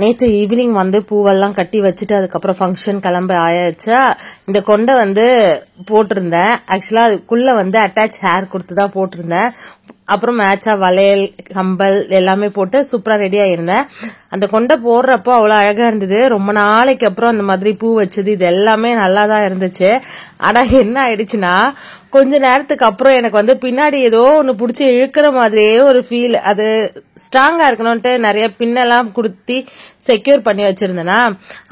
நேத்து ஈவினிங் வந்து பூவெல்லாம் கட்டி வச்சுட்டு அதுக்கப்புறம் ஃபங்க்ஷன் கிளம்ப ஆயாச்சா. இந்த கொண்டை வந்து போட்டிருந்தேன். ஆக்சுவலா அதுக்குள்ள வந்து அட்டாச் ஹேர் கொடுத்துதான் போட்டிருந்தேன். அப்புறம் மேட்சா வளையல் கம்பல் எல்லாமே போட்டு சூப்பரா ரெடி ஆயிருந்தேன். அந்த கொண்டை போடுறப்போ அவ்வளவு அழகா இருந்தது. ரொம்ப நாளைக்கு அப்புறம் அந்த மாதிரி பூ வச்சது இது எல்லாமே நல்லாதான் இருந்துச்சு. ஆனா என்ன ஆயிடுச்சுன்னா கொஞ்ச நேரத்துக்கு அப்புறம் எனக்கு வந்து பின்னாடி ஏதோ ஒண்ணு புடிச்சு இழுக்கிற மாதிரியே ஒரு ஃபீல். அது ஸ்ட்ராங்கா இருக்கணும்ட்டு நிறைய பின்னெல்லாம் குடுத்தி செக்யூர் பண்ணி வச்சிருந்தேன்னா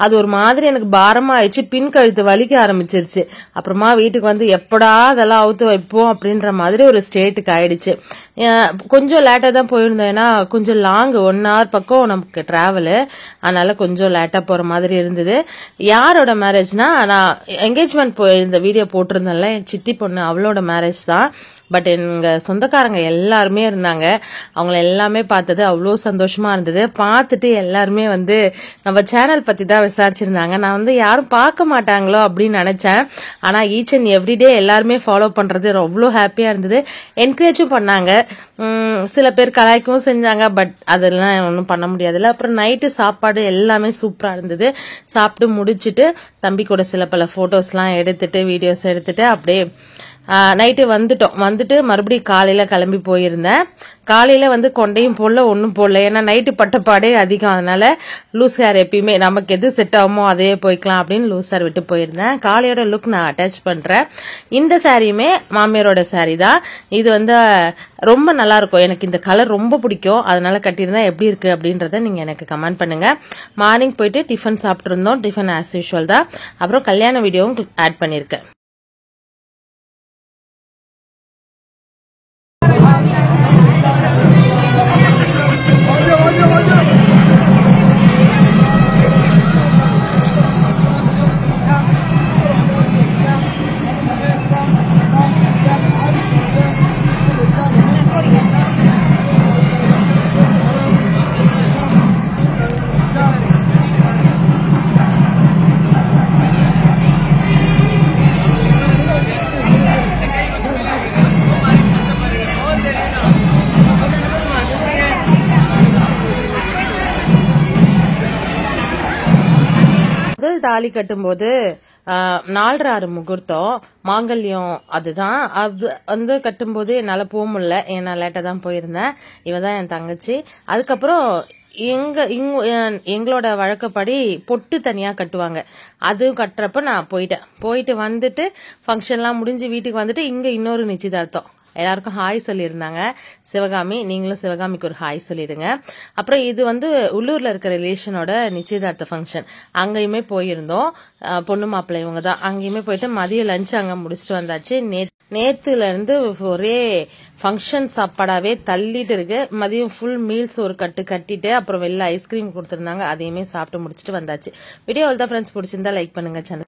அது ஒரு மாதிரி எனக்கு பாரமா ஆயிடுச்சு. பின் கழுத்து வலிக்க ஆரம்பிச்சிருச்சு. அப்புறமா வீட்டுக்கு வந்து எப்படா அதெல்லாம் அவுத்து வைப்போம் அப்படின்ற மாதிரி ஒரு ஸ்டேட்டுக்கு ஆயிடுச்சு. கொஞ்சம் லேட்டா தான் போயிருந்தோம். ஏன்னா கொஞ்சம் லாங் 1 hour பக்கம் நமக்கு டிராவலு. அதனால கொஞ்சம் லேட்டா போற மாதிரி இருந்தது. யாரோட மேரேஜ்னா நான் என்கேஜ்மெண்ட் போயிருந்த வீடியோ போட்டிருந்தேன்ல என் சித்தி பொண்ணு அவளோட மேரேஜ் தான். பட் எங்க சொந்தக்காரங்க எல்லாருமே இருந்தாங்க. அவங்கள எல்லாமே பார்த்தது அவ்வளோ சந்தோஷமா இருந்தது. பார்த்துட்டு எல்லாருமே வந்து நம்ம சேனல் பத்தி தான் விசாரிச்சிருந்தாங்க. நான் வந்து யாரும் பார்க்க மாட்டாங்களோ அப்படின்னு நினைச்சேன். ஆனா ஈச் அண்ட் எவ்ரிடே எல்லாருமே ஃபாலோ பண்றது அவ்வளோ ஹாப்பியா இருந்தது. என்கரேஜும் பண்ணாங்க. சில பேர் கலாய்க்கவும் செஞ்சாங்க. பட் அதெல்லாம் ஒன்றும் பண்ண முடியாதுல்ல. அப்புறம் நைட்டு சாப்பாடு எல்லாமே சூப்பரா இருந்தது. சாப்பிட்டு முடிச்சுட்டு தம்பி கூட சில பல போட்டோஸ்லாம் எடுத்துட்டு வீடியோஸ் எடுத்துட்டு அப்படியே நைட்டு வந்துட்டு மறுபடியும் காலையில கிளம்பி போயிருந்தேன். காலையில வந்து கொண்டையும் போடல ஒன்னும் போடல. ஏன்னா நைட்டு பட்டப்பாடே அதிகம். அதனால லூஸ் ஹேர் எப்பயுமே நமக்கு எது செட் ஆகுமோ அதே போய்க்கலாம் அப்படின்னு லூஸ் ஹேர் விட்டு போயிருந்தேன். காலையோட லுக் நான் அட்டாச் பண்றேன். இந்த சாரியுமே மாமியாரோட சாரி தான். இது வந்து ரொம்ப நல்லா இருக்கும். எனக்கு இந்த கலர் ரொம்ப பிடிக்கும். அதனால கட்டியிருந்தா எப்படி இருக்கு அப்படின்றத நீங்க எனக்கு கமெண்ட் பண்ணுங்க. மார்னிங் போயிட்டு டிஃபன் சாப்பிட்டு இருந்தோம். டிஃபன் ஆஸ் யூஷுவல் தான். அப்புறம் கல்யாண வீடியோவும் ஆட் பண்ணிருக்கேன். தாலி கட்டும்போது 4:30 முகூர்த்தம் மாங்கல்யம். அதுதான் அது வந்து கட்டும்போது என்னால போக முடியல. ஏன்னா லேட்டா தான் போயிருந்தேன். இவதான் என் தங்கச்சி. அதுக்கப்புறம் எங்களோட வழக்கப்படி பொட்டு தனியா கட்டுவாங்க. அது கட்டுறப்ப நான் போயிட்டு வந்துட்டு ஃபங்க்ஷன்லாம் முடிஞ்சு வீட்டுக்கு வந்துட்டு இங்க இன்னொரு நிச்சயதார்த்தம். எல்லாருக்கும் ஹாய் சொல்லியிருந்தாங்க. சிவகாமி, நீங்களும் சிவகாமிக்கு ஒரு ஹாய் சொல்லிடுங்க. அப்புறம் இது வந்து உள்ளூர்ல இருக்கிற ரிலேஷனோட நிச்சயதார்த்த ஃபங்க்ஷன். அங்கேயுமே போயிருந்தோம். பொண்ணு மாப்பிள்ளை இவங்க தான். அங்கேயுமே போயிட்டு மதிய லஞ்ச் அங்க முடிச்சுட்டு வந்தாச்சு. நேத்துல இருந்து ஒரே ஃபங்க்ஷன் சாப்பாடாவே தள்ளிட்டு இருக்கு. மதியம் ஃபுல் மீல்ஸ் ஒரு கட்டிட்டு அப்புறம் வெளில ஐஸ்கிரீம் கொடுத்திருந்தாங்க. அதையுமே சாப்பிட்டு முடிச்சுட்டு வந்தாச்சு. வீடியோ தான் ஃப்ரெண்ட்ஸ் பிடிச்சிருந்தா லைக் பண்ணுங்க. சேனல்